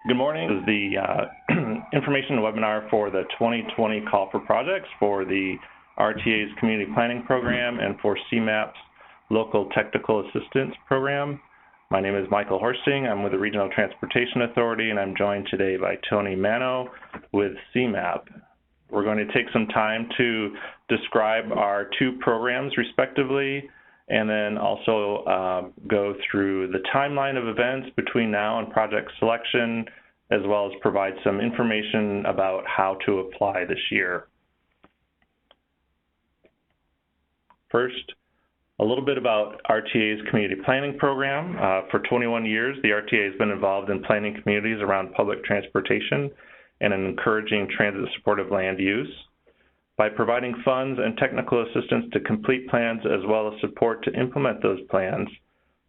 Good morning. This is the information webinar for the 2020 Call for Projects for the RTA's Community Planning Program and for CMAP's Local Technical Assistance Program. My name is Michael Horsting. I'm with the Regional Transportation Authority, and I'm joined today by Tony Mano with CMAP. We're going to take some time to describe our two programs respectively, and then also go through the timeline of events between now and project selection, as well as provide some information about how to apply this year. First, a little bit about RTA's Community Planning Program. For 21 years, the RTA has been involved in planning communities around public transportation and in encouraging transit-supportive land use. By providing funds and technical assistance to complete plans as well as support to implement those plans,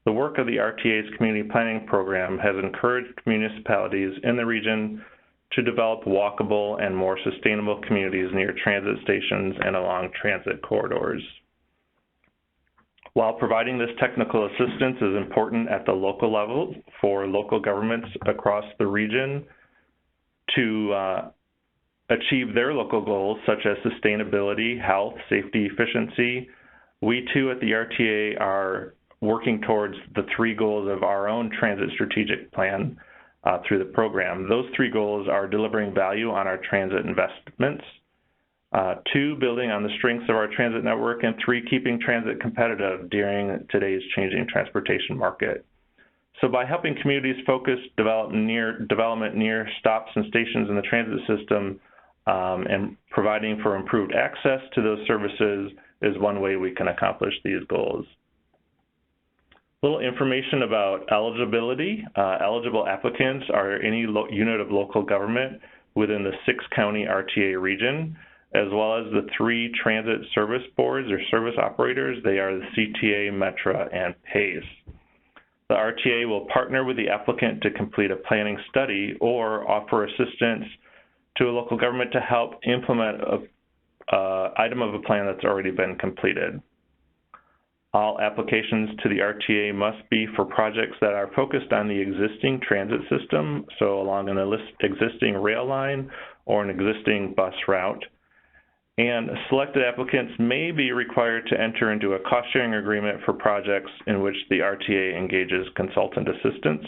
the work of the RTA's Community Planning Program has encouraged municipalities in the region to develop walkable and more sustainable communities near transit stations and along transit corridors. While providing this technical assistance is important at the local level for local governments across the region to achieve their local goals such as sustainability, health, safety, efficiency, we too at the RTA are working towards the three goals of our own transit strategic plan through the program. Those three goals are delivering value on our transit investments, two, building on the strengths of our transit network, and three, keeping transit competitive during today's changing transportation market. So by helping communities focus development near stops and stations in the transit system, and providing for improved access to those services is one way we can accomplish these goals. A little information about eligibility. Eligible applicants are any unit of local government within the 6-county RTA region, as well as the 3 transit service boards or service operators. They are the CTA, Metra, and PACE. The RTA will partner with the applicant to complete a planning study or offer assistance to a local government to help implement an item of a plan that's already been completed. All applications to the RTA must be for projects that are focused on the existing transit system, so along an existing rail line or an existing bus route. And selected applicants may be required to enter into a cost-sharing agreement for projects in which the RTA engages consultant assistance.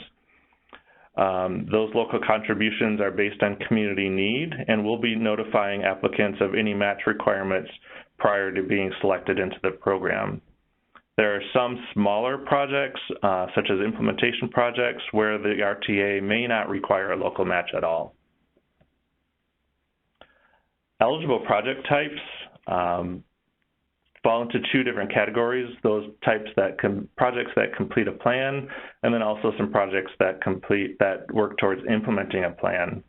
Those local contributions are based on community need, and we'll be notifying applicants of any match requirements prior to being selected into the program. There are some smaller projects, such as implementation projects, where the RTA may not require a local match at all. Eligible project types fall into 2 different categories: those types projects that complete a plan, and then also some projects that work towards implementing a plan.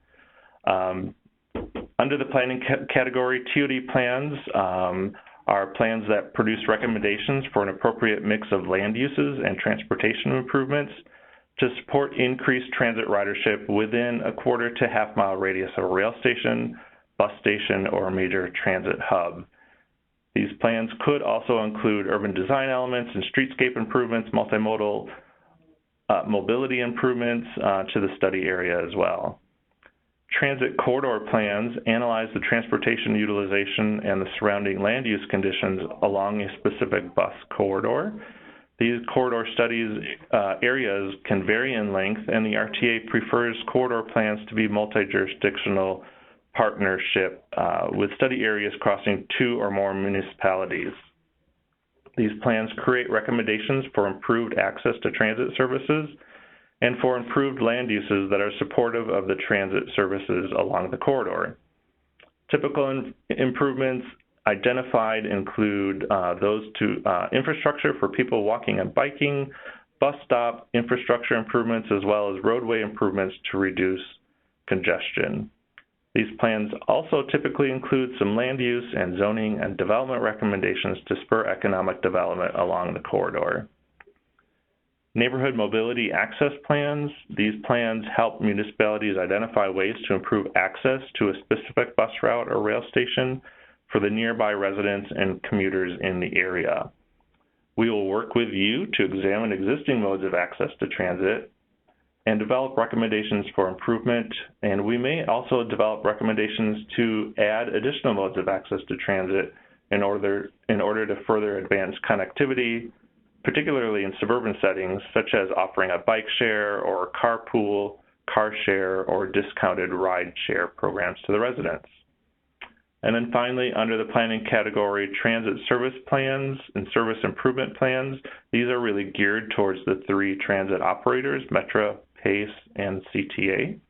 Under the planning category, TOD plans are plans that produce recommendations for an appropriate mix of land uses and transportation improvements to support increased transit ridership within a quarter to half-mile radius of a rail station, bus station, or a major transit hub. These plans could also include urban design elements and streetscape improvements, multimodal mobility improvements to the study area as well. Transit corridor plans analyze the transportation utilization and the surrounding land use conditions along a specific bus corridor. These corridor studies areas can vary in length, and the RTA prefers corridor plans to be multi-jurisdictional partnership with study areas crossing 2 or more municipalities. These plans create recommendations for improved access to transit services and for improved land uses that are supportive of the transit services along the corridor. Typical improvements identified include those to infrastructure for people walking and biking, bus stop infrastructure improvements, as well as roadway improvements to reduce congestion. These plans also typically include some land use and zoning and development recommendations to spur economic development along the corridor. Neighborhood mobility access plans. These plans help municipalities identify ways to improve access to a specific bus route or rail station for the nearby residents and commuters in the area. We will work with you to examine existing modes of access to transit and develop recommendations for improvement. And we may also develop recommendations to add additional modes of access to transit in order to further advance connectivity, particularly in suburban settings, such as offering a bike share or carpool, car share, or discounted ride share programs to the residents. And then finally, under the planning category, transit service plans and service improvement plans, these are really geared towards the 3 transit operators, Metro, PACE, and CTA.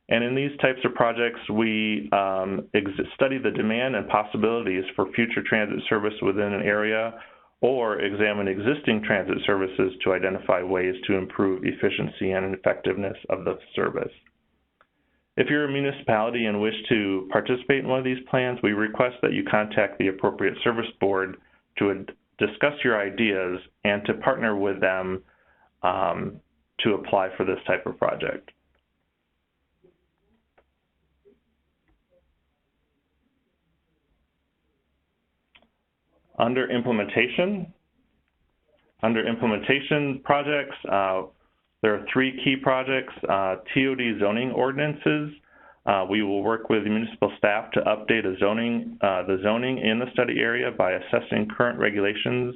And in these types of projects, we study the demand and possibilities for future transit service within an area, or examine existing transit services to identify ways to improve efficiency and effectiveness of the service. If you're a municipality and wish to participate in one of these plans, we request that you contact the appropriate service board to discuss your ideas and to partner with them to apply for this type of project. Under implementation projects, there are 3 key projects. TOD zoning ordinances. We will work with municipal staff to update the zoning in the study area by assessing current regulations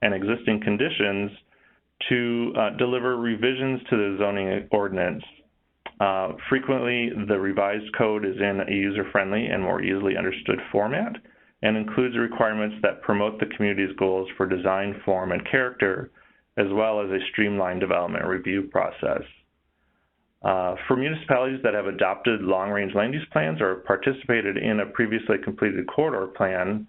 and existing conditions to deliver revisions to the zoning ordinance. Frequently, the revised code is in a user-friendly and more easily understood format, and includes requirements that promote the community's goals for design, form, and character, as well as a streamlined development review process. For municipalities that have adopted long-range land use plans or participated in a previously completed corridor plan,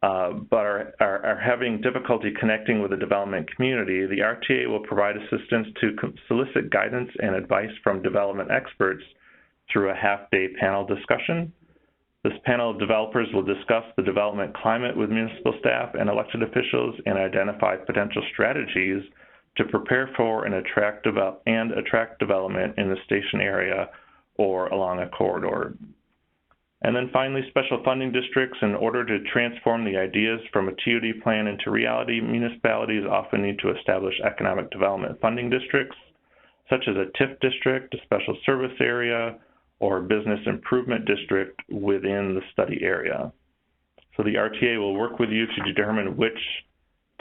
but are having difficulty connecting with the development community, the RTA will provide assistance to solicit guidance and advice from development experts through a half-day panel discussion. This panel of developers will discuss the development climate with municipal staff and elected officials and identify potential strategies to prepare for and attract development in the station area or along a corridor. And then finally, special funding districts. In order to transform the ideas from a TOD plan into reality, municipalities often need to establish economic development funding districts, such as a TIF district, a special service area, or business improvement district within the study area. So the RTA will work with you to determine which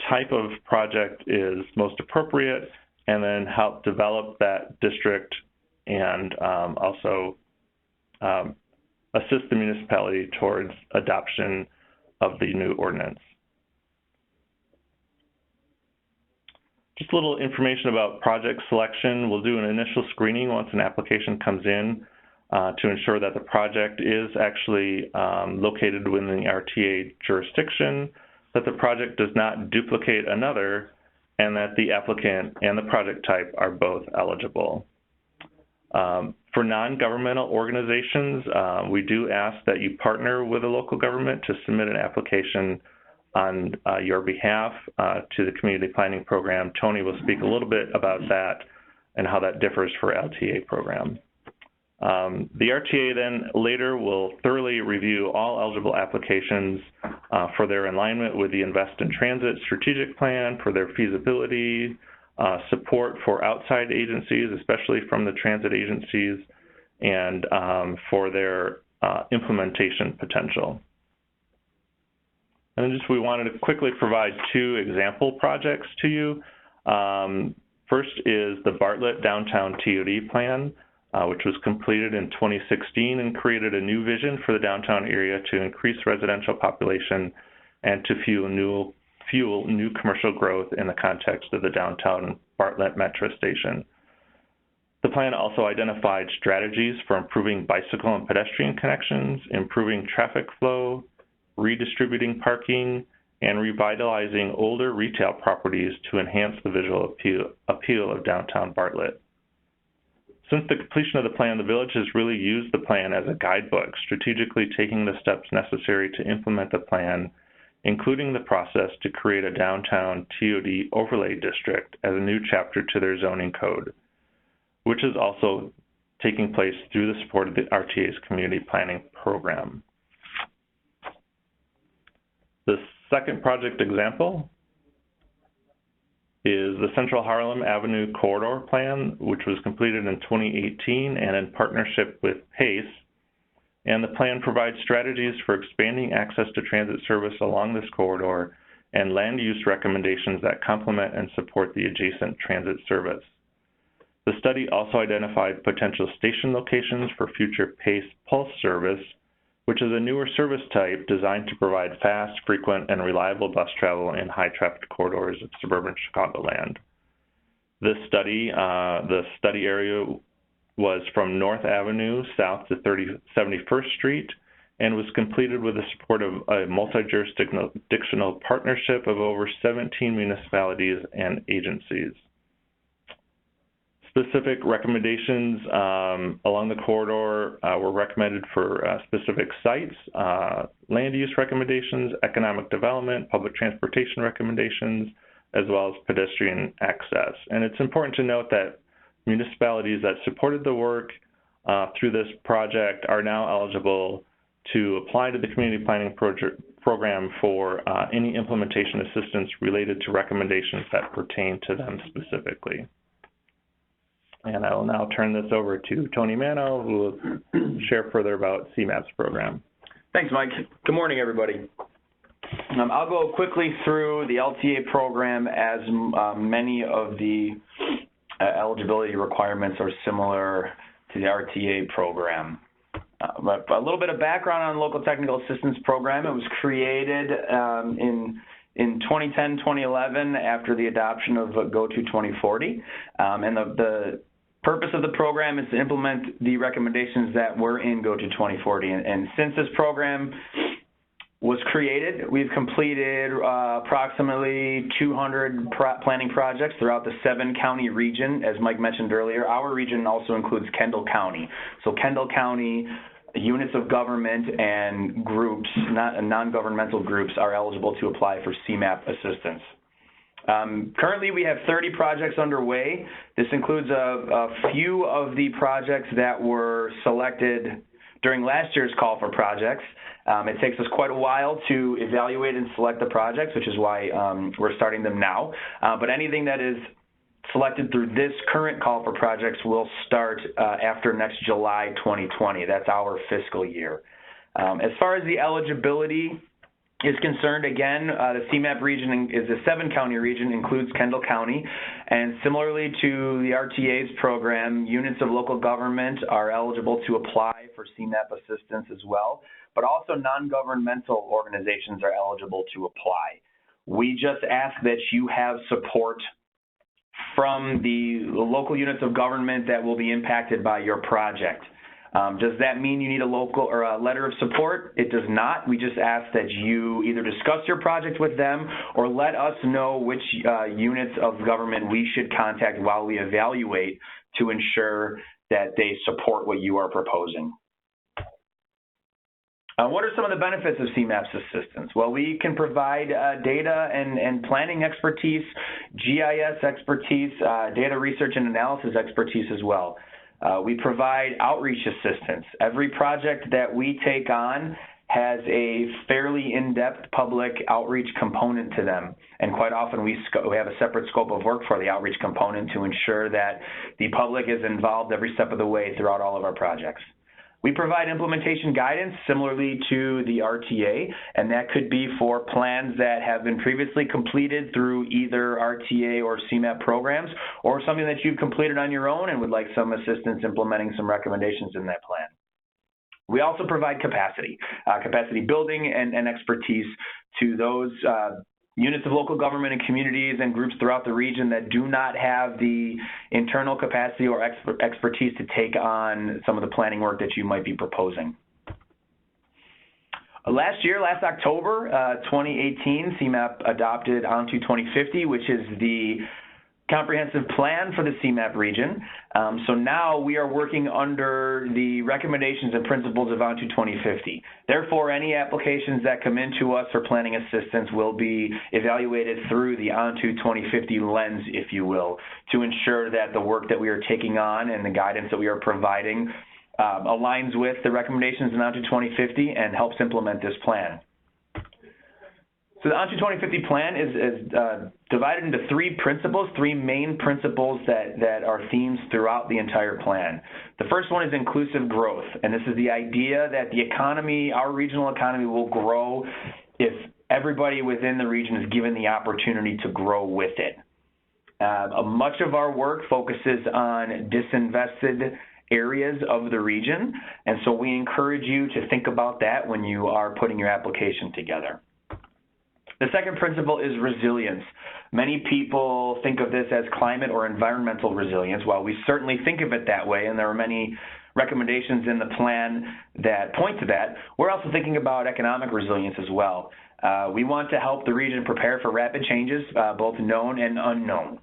type of project is most appropriate, and then help develop that district and also assist the municipality towards adoption of the new ordinance. Just a little information about project selection. We'll do an initial screening once an application comes in to ensure that the project is actually located within the RTA jurisdiction, that the project does not duplicate another, and that the applicant and the project type are both eligible. For non-governmental organizations, we do ask that you partner with a local government to submit an application on your behalf to the community planning program. Tony will speak a little bit about that and how that differs for LTA program. The RTA then later will thoroughly review all eligible applications for their alignment with the Invest in Transit strategic plan, for their feasibility, support for outside agencies, especially from the transit agencies, and for their implementation potential. And then we wanted to quickly provide 2 example projects to you. First is the Bartlett Downtown TOD Plan, which was completed in 2016 and created a new vision for the downtown area to increase residential population and to fuel new commercial growth in the context of the downtown Bartlett Metro Station. The plan also identified strategies for improving bicycle and pedestrian connections, improving traffic flow, redistributing parking, and revitalizing older retail properties to enhance the visual appeal of downtown Bartlett. Since the completion of the plan, the village has really used the plan as a guidebook, strategically taking the steps necessary to implement the plan, including the process to create a downtown TOD overlay district as a new chapter to their zoning code, which is also taking place through the support of the RTA's community planning program. The second project example is the Central Harlem Avenue Corridor Plan, which was completed in 2018 and in partnership with PACE. And the plan provides strategies for expanding access to transit service along this corridor and land use recommendations that complement and support the adjacent transit service. The study also identified potential station locations for future PACE Pulse service, which is a newer service type designed to provide fast, frequent, and reliable bus travel in high-traffic corridors of suburban Chicagoland. This study, the study area was from North Avenue south to 71st Street and was completed with the support of a multi-jurisdictional partnership of over 17 municipalities and agencies. Specific recommendations along the corridor were recommended for specific sites, land use recommendations, economic development, public transportation recommendations, as well as pedestrian access. And it's important to note that municipalities that supported the work through this project are now eligible to apply to the community planning program for any implementation assistance related to recommendations that pertain to them specifically. And I will now turn this over to Tony Mano, who will share further about CMAP's program. Thanks, Mike. Good morning, everybody. I'll go quickly through the LTA program, as many of the eligibility requirements are similar to the RTA program. But a little bit of background on the Local Technical Assistance Program. It was created in 2010, 2011 after the adoption of GO to 2040. And the purpose of the program is to implement the recommendations that were in GO to 2040. And since this program was created, we've completed approximately 200 planning projects throughout the 7-county region. As Mike mentioned earlier, our region also includes Kendall County. So Kendall County units of government and groups, non-governmental groups, are eligible to apply for CMAP assistance. Currently, we have 30 projects underway. This includes a few of the projects that were selected during last year's call for projects. It takes us quite a while to evaluate and select the projects, which is why we're starting them now. But anything that is selected through this current call for projects will start after next July 2020. That's our fiscal year. As far as the eligibility is concerned, again, the CMAP region is a 7-county region, includes Kendall County, and similarly to the RTA's program, units of local government are eligible to apply for CMAP assistance as well, but also non-governmental organizations are eligible to apply. We just ask that you have support from the local units of government that will be impacted by your project. Does that mean you need a local or a letter of support? It does not. We just ask that you either discuss your project with them or let us know which units of government we should contact while we evaluate to ensure that they support what you are proposing. What are some of the benefits of CMAP's assistance? Well, we can provide data and planning expertise, GIS expertise, data research and analysis expertise as well. We provide outreach assistance. Every project that we take on has a fairly in-depth public outreach component to them. And quite often we have a separate scope of work for the outreach component to ensure that the public is involved every step of the way throughout all of our projects. We provide implementation guidance similarly to the RTA, and that could be for plans that have been previously completed through either RTA or CMAP programs, or something that you've completed on your own and would like some assistance implementing some recommendations in that plan. We also provide capacity building and expertise to those units of local government and communities and groups throughout the region that do not have the internal capacity or expertise to take on some of the planning work that you might be proposing. Last October 2018, CMAP adopted ON2 2050, which is the comprehensive plan for the CMAP region. So now we are working under the recommendations and principles of ON2 2050. Therefore, any applications that come into us for planning assistance will be evaluated through the ON2 2050 lens, if you will, to ensure that the work that we are taking on and the guidance that we are providing aligns with the recommendations in ON2 2050 and helps implement this plan. So the ON to 2050 plan is divided into three main principles that are themes throughout the entire plan. The first one is inclusive growth, and this is the idea that the economy, our regional economy, will grow if everybody within the region is given the opportunity to grow with it. Much of our work focuses on disinvested areas of the region, and so we encourage you to think about that when you are putting your application together. The second principle is resilience. Many people think of this as climate or environmental resilience. While we certainly think of it that way, and there are many recommendations in the plan that point to that, we're also thinking about economic resilience as well. We want to help the region prepare for rapid changes, both known and unknown.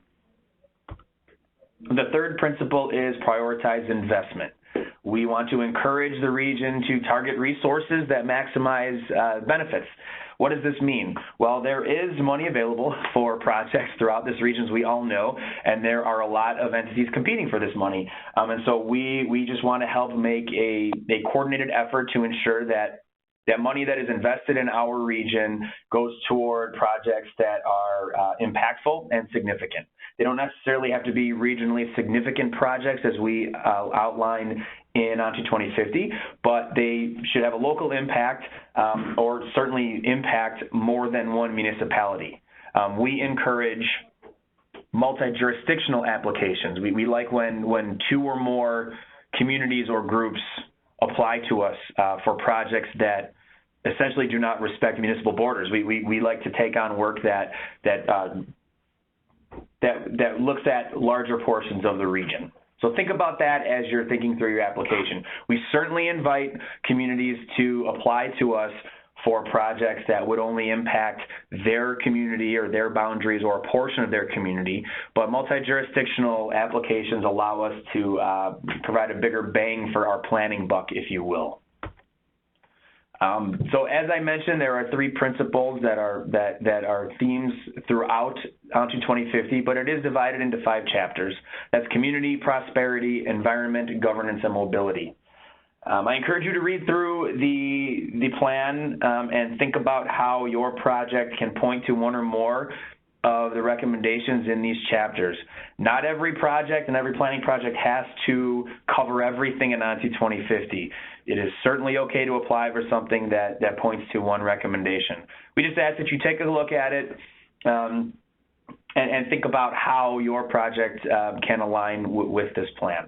The third principle is prioritize investment. We want to encourage the region to target resources that maximize benefits. What does this mean? Well, there is money available for projects throughout this region, as we all know, and there are a lot of entities competing for this money. And so we just want to help make a coordinated effort to ensure that money that is invested in our region goes toward projects that are impactful and significant. They don't necessarily have to be regionally significant projects as we outline in ON to 2050, but they should have a local impact or certainly impact more than one municipality. We encourage multi-jurisdictional applications. We like when two or more communities or groups apply to us for projects that essentially do not respect municipal borders. We like to take on work that looks at larger portions of the region. So think about that as you're thinking through your application. We certainly invite communities to apply to us for projects that would only impact their community or their boundaries or a portion of their community, but multi-jurisdictional applications allow us to provide a bigger bang for our planning buck, if you will. So as I mentioned, there are three principles that are themes throughout ON to 2050, but it is divided into 5 chapters. That's community, prosperity, environment, governance, and mobility. I encourage you to read through the plan and think about how your project can point to one or more of the recommendations in these chapters. Not every project and every planning project has to cover everything in ON to 2050. It is certainly okay to apply for something that points to one recommendation. We just ask that you take a look at it and think about how your project can align with this plan.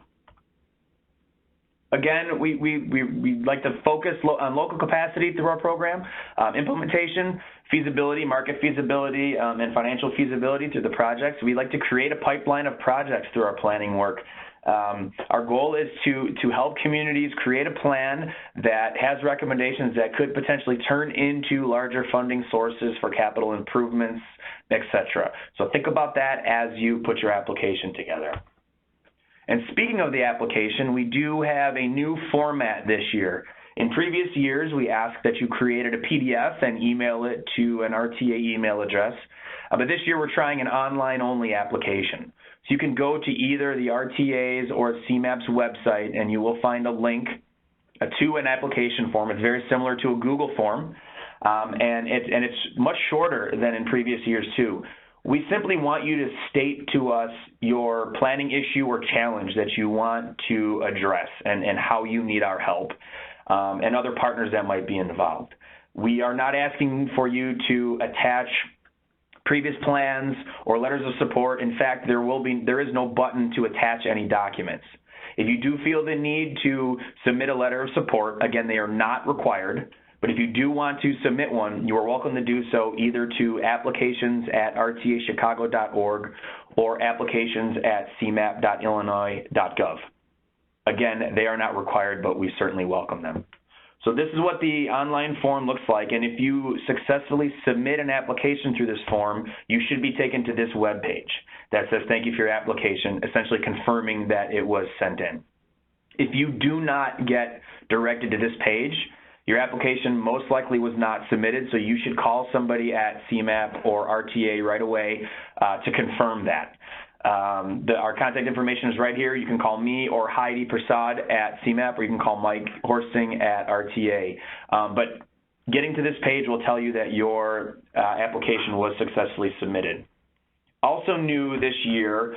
Again, we like to focus on local capacity through our program, implementation, feasibility, market feasibility, and financial feasibility through the projects. We like to create a pipeline of projects through our planning work. Our goal is to help communities create a plan that has recommendations that could potentially turn into larger funding sources for capital improvements, etc. So think about that as you put your application together. And speaking of the application, we do have a new format this year. In previous years, we asked that you created a PDF and email it to an RTA email address. But this year, we're trying an online-only application. So you can go to either the RTA's or CMAP's website, and you will find a link to an application form. It's very similar to a Google form, and it's much shorter than in previous years, too. We simply want you to state to us your planning issue or challenge that you want to address and how you need our help and other partners that might be involved. We are not asking for you to attach previous plans or letters of support. In fact, there is no button to attach any documents. If you do feel the need to submit a letter of support, again, they are not required. But if you do want to submit one, you are welcome to do so either to applications@rtachicago.org or applications@cmap.illinois.gov. Again, they are not required, but we certainly welcome them. So this is what the online form looks like, and if you successfully submit an application through this form, you should be taken to this web page that says thank you for your application, essentially confirming that it was sent in. If you do not get directed to this page, your application most likely was not submitted, so you should call somebody at CMAP or RTA right away to confirm that. Our contact information is right here. You can call me or Heidi Prasad at CMAP, or you can call Mike Horsting at RTA. But getting to this page will tell you that your application was successfully submitted. Also new this year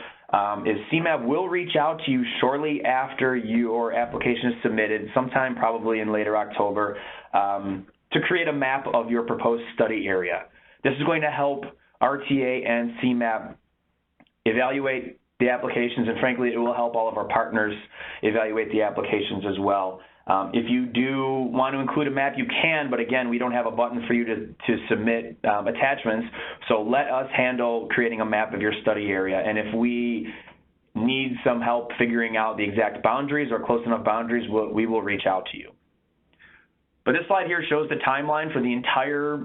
is CMAP will reach out to you shortly after your application is submitted, sometime probably in later October, to create a map of your proposed study area. This is going to help RTA and CMAP evaluate the applications, and frankly, it will help all of our partners evaluate the applications as well. If you do want to include a map, you can, but again, we don't have a button for you to submit attachments, so let us handle creating a map of your study area. And if we need some help figuring out the exact boundaries or close enough boundaries, we will reach out to you. But this slide here shows the timeline for the entire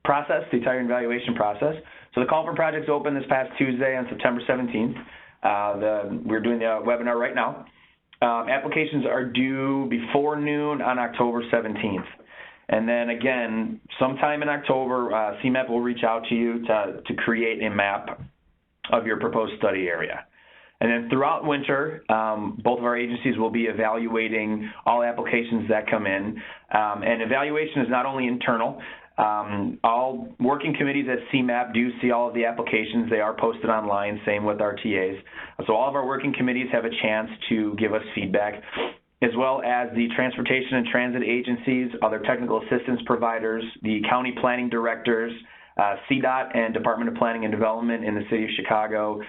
process, the entire evaluation process. So the call for projects opened this past Tuesday on September 17th. We're doing the webinar right now. Applications are due before noon on October 17th. And then again, sometime in October, CMAP will reach out to you to create a map of your proposed study area. And then throughout winter, both of our agencies will be evaluating all applications that come in. And evaluation is not only internal. All working committees at CMAP do see all of the applications. They are posted online, same with RTAs. So all of our working committees have a chance to give us feedback, as well as the transportation and transit agencies, other technical assistance providers, the county planning directors, CDOT and Department of Planning and Development in the City of Chicago.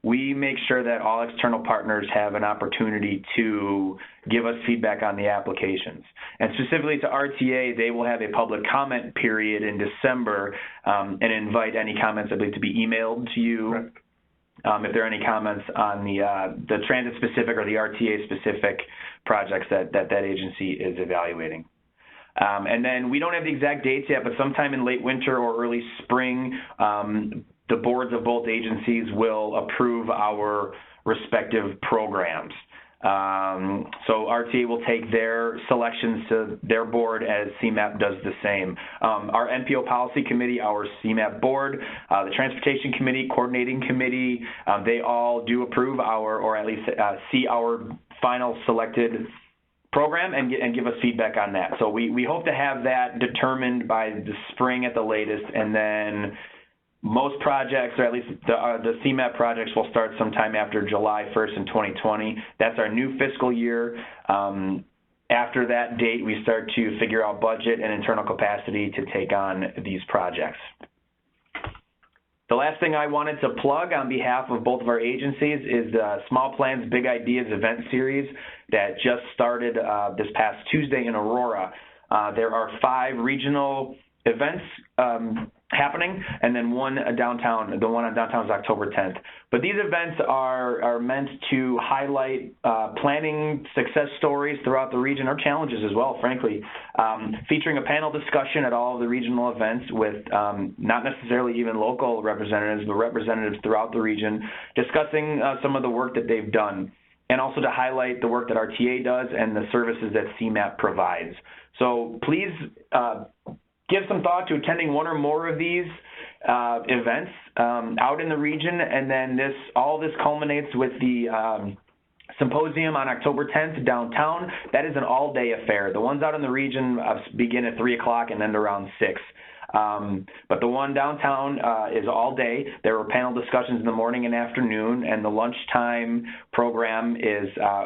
We make sure that all external partners have an opportunity to give us feedback on the applications. And specifically to RTA, they will have a public comment period in December and invite any comments, I believe, to be emailed to you. Correct. If there are any comments on the transit-specific or the RTA-specific projects that agency is evaluating. And then we don't have the exact dates yet, but sometime in late winter or early spring, the boards of both agencies will approve our respective programs. So RTA will take their selections to their board as CMAP does the same. Our NPO Policy Committee, our CMAP board, the Transportation Committee, Coordinating Committee, they all do approve our, or at least see our final selected program and give us feedback on that. So we hope to have that determined by the spring at the latest, and then most projects, or at least the CMAP projects, will start sometime after July 1st in 2020. That's our new fiscal year. After that date, we start to figure out budget and internal capacity to take on these projects. The last thing I wanted to plug on behalf of both of our agencies is the Small Plans, Big Ideas event series that just started this past Tuesday in Aurora. There are 5 regional events happening, and then one downtown. The one on downtown is October 10th. But these events are meant to highlight planning success stories throughout the region, or challenges as well, frankly, featuring a panel discussion at all of the regional events with not necessarily even local representatives, but representatives throughout the region, discussing some of the work that they've done, and also to highlight the work that RTA does and the services that CMAP provides. So please give some thought to attending one or more of these events out in the region, and then all this culminates with the symposium on October 10th downtown. That is an all-day affair. The ones out in the region begin at 3 o'clock and end around 6. But the one downtown is all day. There were panel discussions in the morning and afternoon, and the lunchtime program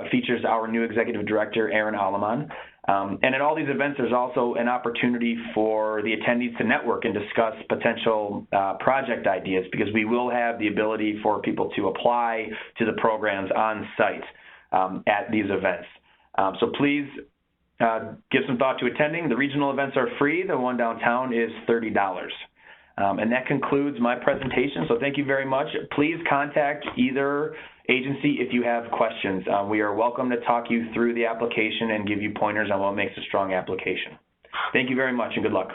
features our new executive director, Aaron Alleman. And at all these events, there's also an opportunity for the attendees to network and discuss potential project ideas, because we will have the ability for people to apply to the programs on site at these events. So please give some thought to attending. The regional events are free. The one downtown is $30. And that concludes my presentation. So thank you very much. Please contact either agency if you have questions. We are welcome to talk you through the application and give you pointers on what makes a strong application. Thank you very much, and good luck.